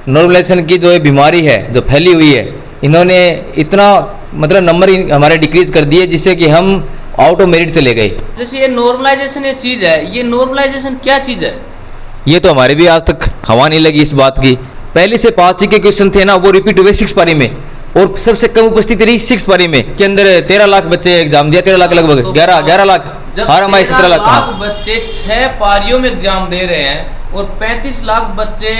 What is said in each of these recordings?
Normalisation की जो ये बीमारी है जो फैली हुई है, इन्होंने इतना मतलब नंबर हमारे डिक्रीज कर दिए जिससे कि हम आउट ऑफ मेरिट चले गए। जैसे ये नॉर्मलाइजेशन ये चीज़ है, ये नॉर्मलाइजेशन क्या चीज़ है? ये तो हमारे भी आज तक हवा नहीं लगी इस बात की। पहले से 5 के क्वेश्चन थे ना, वो रिपीट हुए 6 पारी में, और सबसे कम उपस्थिति रही 6 पारी में के अंदर 13 लाख बच्चे एग्जाम दिया, 13 लाख लगभग 11 लाख, हर हमारे 17 लाख बच्चे 6 पारियों में एग्जाम दे रहे हैं और 35 लाख बच्चे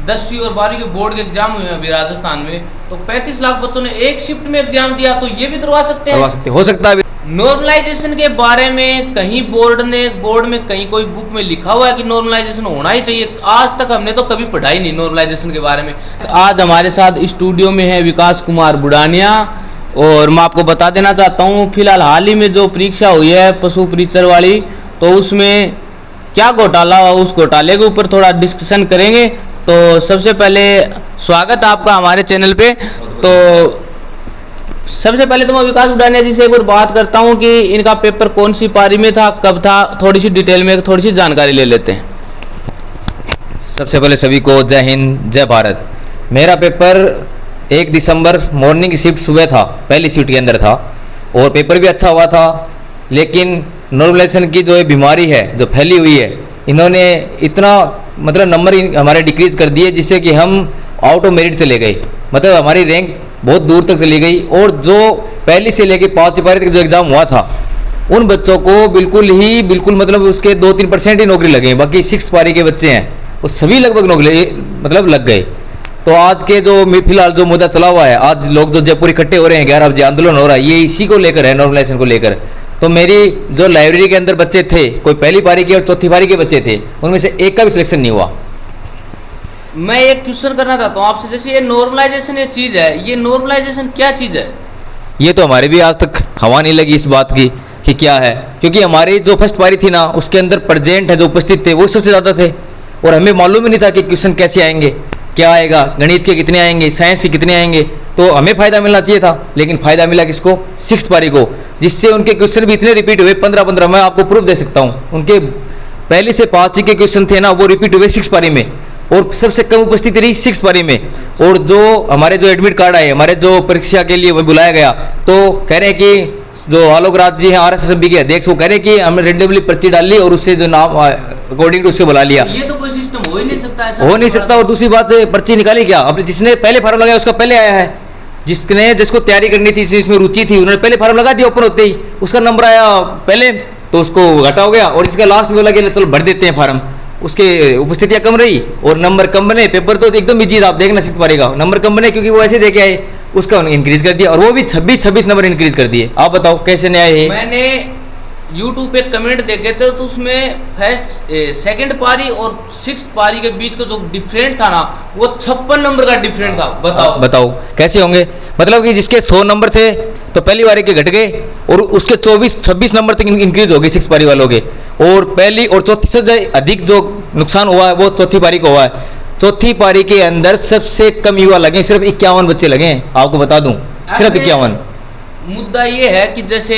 10वीं और 12वीं के बोर्ड के एग्जाम हुए हैं अभी राजस्थान में, तो 35 लाख बच्चों ने एक शिफ्ट में एग्जाम दिया, तो ये भी करवा सकते हैं? हो सकता है। नॉर्मलाइजेशन के बारे में कहीं बोर्ड में कहीं कोई बुक में लिखा हुआ है कि नॉर्मलाइजेशन होना ही चाहिए? आज तक हमने तो कभी पढ़ाई नहीं नॉर्मलाइजेशन के बारे में। आज हमारे साथ स्टूडियो में है विकास कुमार बुढ़ानिया, और मैं आपको बता देना चाहता हूँ फिलहाल हाल ही में जो परीक्षा हुई है पशु परीक्षर वाली, तो उसमें क्या घोटाला हुआ, उस घोटाले के ऊपर थोड़ा डिस्कशन करेंगे। तो सबसे पहले स्वागत है आपका हमारे चैनल पे। तो सबसे पहले तो मैं विकास बुढ़ानिया जी से एक बार बात करता हूं कि इनका पेपर कौन सी पारी में था, कब था, थोड़ी सी डिटेल में थोड़ी सी जानकारी ले लेते हैं। सबसे पहले सभी को जय हिंद जय भारत। मेरा पेपर 1 दिसंबर मॉर्निंग की शिफ्ट सुबह था, पहली शिफ्ट के अंदर था, और पेपर भी अच्छा हुआ था। लेकिन नॉर्मलाइजेशन की जो ये बीमारी है जो फैली हुई है, इन्होंने इतना मतलब नंबर हमारे डिक्रीज कर दिए जिससे कि हम आउट ऑफ मेरिट चले गए, मतलब हमारी रैंक बहुत दूर तक चली गई। और जो पहली से लेकर 5वीं पारी तक जो एग्ज़ाम हुआ था, उन बच्चों को बिल्कुल मतलब उसके 2-3% ही नौकरी लगे, बाकी 6 पारी के बच्चे हैं वो सभी लगभग नौकरी मतलब लग गए। तो आज के जो फिलहाल जो मुद्दा चला हुआ है, आज लोग जो जयपुर इकट्ठे हो रहे हैं, 11 बजे आंदोलन हो रहा है, ये इसी को लेकर है, नॉर्मलाइजेशन को लेकर। तो मेरी जो लाइब्रेरी के अंदर बच्चे थे, कोई पहली पारी के और चौथी पारी के बच्चे थे, उनमें से एक का भी सिलेक्शन नहीं हुआ। मैं एक क्वेश्चन करना चाहता हूँ आपसे, जैसे ये नॉर्मलाइजेशन ये चीज़ है, ये नॉर्मलाइजेशन क्या चीज़ है? ये तो हमारे भी आज तक हवा नहीं लगी इस बात की कि क्या है, क्योंकि हमारी जो फर्स्ट पारी थी ना, उसके अंदर प्रेजेंट है जो उपस्थित थे वो सबसे ज़्यादा थे, और हमें मालूम ही नहीं था कि क्वेश्चन कैसे आएंगे, क्या आएगा, गणित के कितने आएंगे, साइंस के कितने आएंगे। तो हमें फ़ायदा मिलना चाहिए था, लेकिन फ़ायदा मिला किसको? 6 पारी को, जिससे उनके क्वेश्चन भी इतने रिपीट हुए 15-15। मैं आपको प्रूफ दे सकता हूँ, उनके पहले से 5 के क्वेश्चन थे ना, वो रिपीट हुए 6 पारी में, और सबसे कम उपस्थिति रही 6 पारी में। और जो हमारे जो एडमिट कार्ड आए, हमारे जो परीक्षा के लिए बुलाया गया, तो कह रहे हैं कि जो आलोक राज जी हैं RSSB के अध्यक्ष, वो कह रहे हैं कि हमने रेंडमली पर्ची डाल ली और उससे जो नाम अकॉर्डिंग टू उससे बुला लिया। ये तो कोई सिस्टम हो ही नहीं सकता, ऐसा हो नहीं सकता। और दूसरी बात, पर्ची निकाली क्या? अब जिसने पहले फार्म लगाया उसका पहले आया है, जिसको तैयारी करनी थी, जिसमें रुचि थी, उन्होंने पहले फार्म लगा दिया, ओपन होते ही उसका नंबर आया पहले, तो उसको घटा हो गया। और इसका लास्ट में बोला कि चलो भर देते हैं फार्म, उसके उपस्थितियां कम रही और नंबर कम बने। पेपर तो एकदम इजी था, आप देखना 6 पारी का नंबर कम बने, क्योंकि वो ऐसे देके आए, उसका इंक्रीज कर दिया, और वो भी 26 नंबर इंक्रीज कर दिए। आप बताओ कैसे न्याय है? मैंने YouTube पे कमेंट देखे थे, तो उसमें सेकंड पारी और 6th पारी के बीच का जो डिफरेंट था ना, वो 56 नंबर का डिफरेंट था। बताओ कैसे होंगे? मतलब कि जिसके 100 नंबर थे तो पहली पारी के घट गए, और उसके 26 नंबर तक इंक्रीज हो गए 6 पारी वालों के। और पहली और चौथी से अधिक जो नुकसान हुआ है वो चौथी पारी को हुआ है। चौथी पारी के अंदर सबसे कम युवा लगे, सिर्फ 51 बच्चे लगे हैं, आपको बता दूं, सिर्फ 51। मुद्दा ये है कि जैसे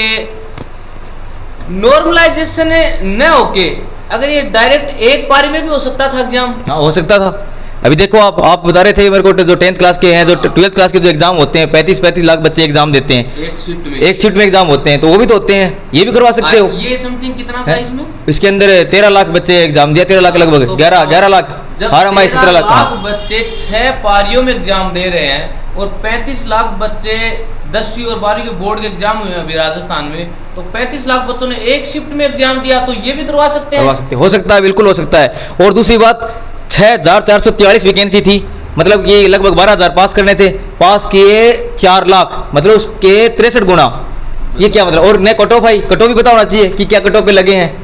नॉर्मलाइजेशन न होके अगर ये डायरेक्ट एक पारी में भी हो सकता था एग्जाम। हाँ, हो सकता था। अभी देखो आप बता रहे थे मेरे को, जो 10th क्लास के हैं, जो 12th क्लास के जो एग्जाम होते हैं, 35 लाख बच्चे एग्जाम देते हैं, एक शिफ्ट में एग्जाम होते हैं, तो वो भी तो होते हैं, ये भी करवा सकते हो। ये समथिंग कितना था इसमें? इसके अंदर 13 लाख बच्चे एग्जाम दिया, 13 लाख लगभग, 11 लाख, हर हमारे 17 लाख बच्चे 6 पारियों में एग्जाम दे रहे हैं, और 35 लाख बच्चे 10वीं और 12वीं के बोर्ड के एग्जाम हुए हैं अभी राजस्थान में, तो 35 लाख बच्चों ने एक शिफ्ट में एग्जाम दिया, तो ये भी करवा सकते हैं? हो सकता है, बिल्कुल हो सकता है। और दूसरी बात, 6443 वैकेंसी थी, मतलब कि लगभग 12000 पास करने थे, पास किए 4 लाख, मतलब उसके 63 गुना। ये क्या मतलब? और न कट ऑफ आई, कट ऑफ भी पता होना चाहिए कि क्या कट ऑफ पे लगे हैं।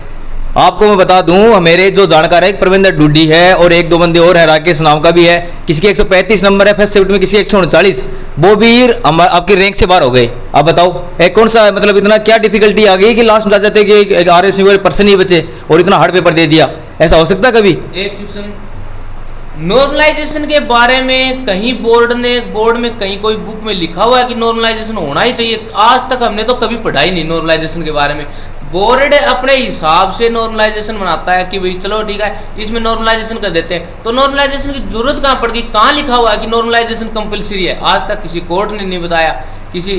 आपको मैं बता दूं, मेरे जो जानकार है, प्रविंदर डूडी है और 1-2 बंदे और हैं, राकेश नाम का भी है, किसी के 135 नंबर है फर्स्ट शिफ्ट में, किसी के 139, वो भी आपकी रैंक से बाहर हो गए। आप बताओ कौन सा, मतलब इतना क्या डिफिकल्टी आ गई कि लास्ट में जाते कि RSSB पर्सन ही बचे और इतना हार्ड पेपर दे दिया? ऐसा हो सकता है कभी? एक क्वेश्चन, नॉर्मलाइजेशन के बारे में कहीं बोर्ड में कहीं कोई बुक में लिखा हुआ है कि नॉर्मलाइजेशन होना ही चाहिए? आज तक हमने तो कभी पढ़ा ही नहीं नॉर्मलाइजेशन के बारे में। बोर्ड अपने हिसाब से नॉर्मलाइजेशन बनाता है कि भाई चलो ठीक है इसमें नॉर्मलाइजेशन कर देते हैं, तो नॉर्मलाइजेशन की जरूरत कहाँ पड़ गई? कहाँ लिखा हुआ है कि नॉर्मलाइजेशन कंपलसरी है? आज तक किसी कोर्ट ने नहीं बताया, किसी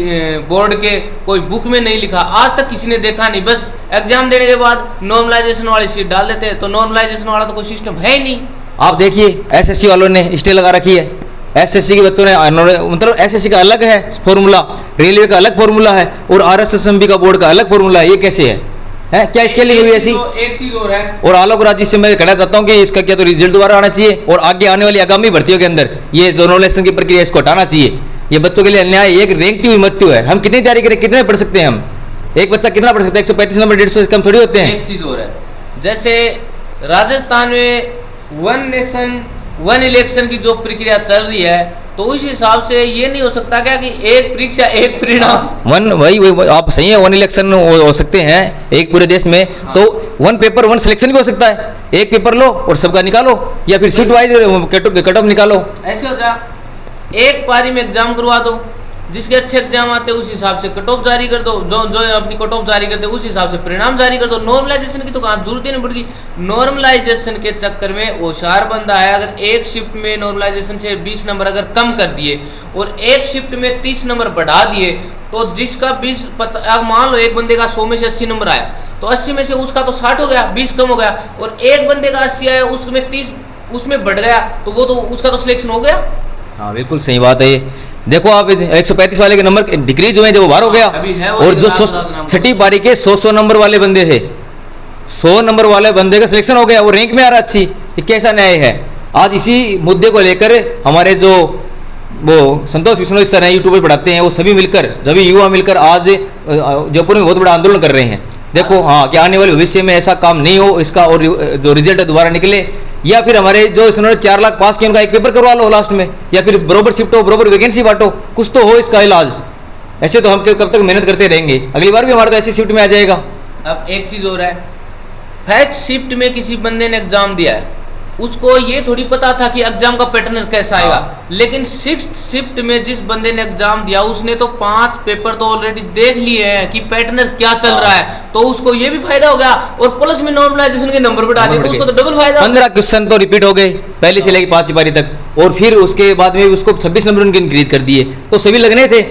बोर्ड के कोई बुक में नहीं लिखा, आज तक किसी ने देखा नहीं। बस एग्जाम देने के बाद नॉर्मलाइजेशन वाली सीट डाल देते हैं, तो नॉर्मलाइजेशन वाला तो कोई सिस्टम है ही नहीं। आप देखिए एसएससी वालों ने स्टे लगा रखी है, एसएससी के बच्चों ने मतलब एसएससी का अलग है फॉर्मूला, रेलवे का अलग फॉर्मूला है और आरएसएसएमबी का बोर्ड का अलग फॉर्मूला है। ये कैसे है? क्या इसके लिए हुई ऐसी? एक चीज और है, और आलोक राज जी से मैं कहना चाहता हूँ कि इसका क्या तो रिजल्ट दोबारा आना चाहिए और आगे आने वाली आगामी भर्तियों के अंदर ये नॉर्मलाइजेशन की प्रक्रिया इसको हटाना चाहिए। ये बच्चों के लिए अन्याय, एक रेंकती हुई मृत्यु है। हम कितनी तैयारी करें, कितने पढ़ सकते हैं हम? एक बच्चा कितना पढ़ सकता है? 135 नंबर 150 से कम थोड़ी होते हैं। एक चीज और है, जैसे राजस्थान में वन नेशन वन इलेक्शन की जो प्रक्रिया चल रही है, तो उस हिसाब से ये नहीं हो सकता क्या कि एक परीक्षा एक परिणाम? वही आप सही है, वन इलेक्शन हो सकते हैं एक पूरे देश में। हाँ। तो वन पेपर वन सिलेक्शन भी हो सकता है, एक पेपर लो और सबका निकालो, या फिर शिफ्ट वाइज कट ऑफ निकालो। ऐसे हो जा, एक पारी में एग्जाम करवा दो, जिसके अच्छे एग्जाम आते हैं उस हिसाब से कट ऑफ जारी कर दो, जो अपनी कट ऑफ जारी करते हैं उस हिसाब से परिणाम जारी कर दो। नॉर्मलाइजेशन की तो कहाँ जरूरत ही नहीं पड़ती। नॉर्मलाइजेशन के चक्कर में होशियार बंदा है, अगर एक शिफ्ट में नॉर्मलाइजेशन से 20 नंबर अगर कम कर दिए और एक शिफ्ट में 30 नंबर बढ़ा दिए, तो जिसका 20 मान लो एक बंदे का 100 में से 80 नंबर आया, तो 80 में से उसका तो 60 हो गया, 20 कम हो गया, और एक बंदे का 80 आया उसमें 30 उसमें बढ़ गया, तो वो तो उसका तो सिलेक्शन हो गया। हाँ बिल्कुल सही बात है। देखो आप 135 वाले के नंबर डिक्रीज हुए, जब वो बाहर हो गया, और जो 6ठी पारी के 100 नंबर वाले बंदे थे, 100 नंबर वाले बंदे का सिलेक्शन हो गया, वो रैंक में आ रहा अच्छी। ये कैसा न्याय है? आज इसी मुद्दे को लेकर हमारे जो वो संतोष विश्नोई सर हैं, यूट्यूब पर पढ़ाते हैं, वो सभी मिलकर, सभी युवा मिलकर आज जयपुर में बहुत बड़ा आंदोलन कर रहे हैं। देखो हाँ, कि आने वाले भविष्य में ऐसा काम नहीं हो इसका, और जो रिजल्ट दोबारा निकले, या फिर हमारे जो इन्होंने 4 लाख पास किया उनका एक पेपर करवा लो लास्ट में, या फिर बरोबर शिफ्ट हो, बरोबर वैकेंसी बांटो, कुछ तो हो इसका इलाज। ऐसे तो हम कब तक मेहनत करते रहेंगे? अगली बार भी हमारा तो ऐसी शिफ्ट में आ जाएगा। अब एक चीज और है, फर्स्ट शिफ्ट में किसी बंदे ने एग्जाम दिया है, उसको ये थोड़ी पता था कि एग्जाम का पैटर्न कैसा आएगा। लेकिन 6th शिफ्ट में जिस बंदे ने एग्जाम दिया उसने तो 5 पेपर तो ऑलरेडी देख लिए हैं कि पैटर्न क्या चल रहा है, तो उसको ये भी फायदा हो गया, और प्लस में नॉर्मलाइजेशन के नंबर बढ़ा दिए, तो उसको तो डबल फायदा। 15 क्वेश्चन तो रिपीट हो गए पहले से लेकर 5वीं पारी तक, और फिर उसके बाद में उसको 26 नंबर उनके इंक्रीज कर दिए, तो सभी लगने थे।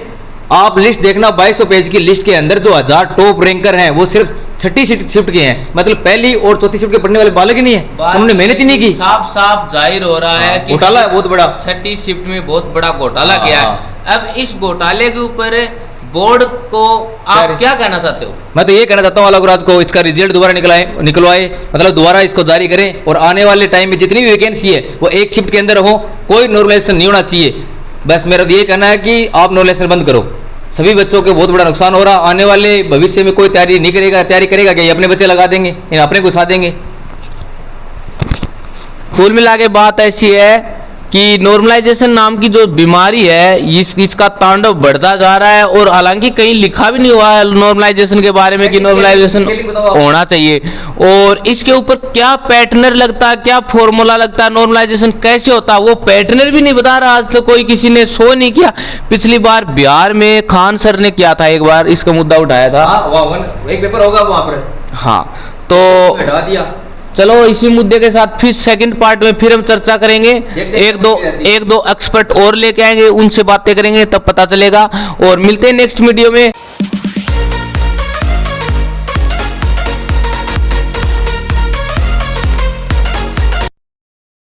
आप लिस्ट देखना, 2200 पेज की लिस्ट के अंदर जो 1000 टॉप रैंकर हैं वो सिर्फ 6ठी शिफ्ट के हैं, मतलब पहली और चौथी शिफ्ट के पढ़ने वाले बालक ही नहीं है, उन्होंने मेहनत ही नहीं की। साफ साफ जाहिर हो रहा है कि घोटाला है बहुत बड़ा, 6ठी शिफ्ट में बहुत बड़ा घोटाला किया है। अब इस घोटाले के ऊपर बोर्ड को आप क्या कहना चाहते हो? मैं तो ये कहना चाहता हूँ आलोक राज को, इसका रिजल्ट दोबारा निकलवाए, मतलब दोबारा इसको जारी करें, और आने वाले टाइम में जितनी भी वैकेंसी है वो एक शिफ्ट के अंदर हो, कोई नॉर्मलाइजेशन नहीं होना चाहिए। बस मेरा ये कहना है कि आप नॉर्मलाइजेशन बंद करो, सभी बच्चों को बहुत बड़ा नुकसान हो रहा। आने वाले भविष्य में कोई तैयारी नहीं करेगा, तैयारी करेगा क्या? ये अपने बच्चे लगा देंगे, अपने को घुसा देंगे। कुल मिला के बात ऐसी है कि नॉर्मलाइजेशन नाम की जो बीमारी है इसका तांडव बढ़ता जा रहा है, और हालांकि कहीं लिखा भी नहीं हुआ है नॉर्मलाइजेशन के बारे में कि नॉर्मलाइजेशन होना चाहिए, और इसके ऊपर क्या पैटर्नर लगता है, क्या फॉर्मूला लगता है, नॉर्मलाइजेशन कैसे होता है, वो पैटर्नर भी नहीं बता रहा। आज तक कोई किसी ने शो नहीं किया। पिछली बार बिहार में खान सर ने किया था, एक बार इसका मुद्दा उठाया था, एक पेपर होगा वहां पर, हाँ, तो हटा दिया। चलो इसी मुद्दे के साथ फिर सेकंड पार्ट में फिर हम चर्चा करेंगे, एक दो एक्सपर्ट और लेके आएंगे, उनसे बातें करेंगे, तब पता चलेगा। और मिलते हैं नेक्स्ट वीडियो में।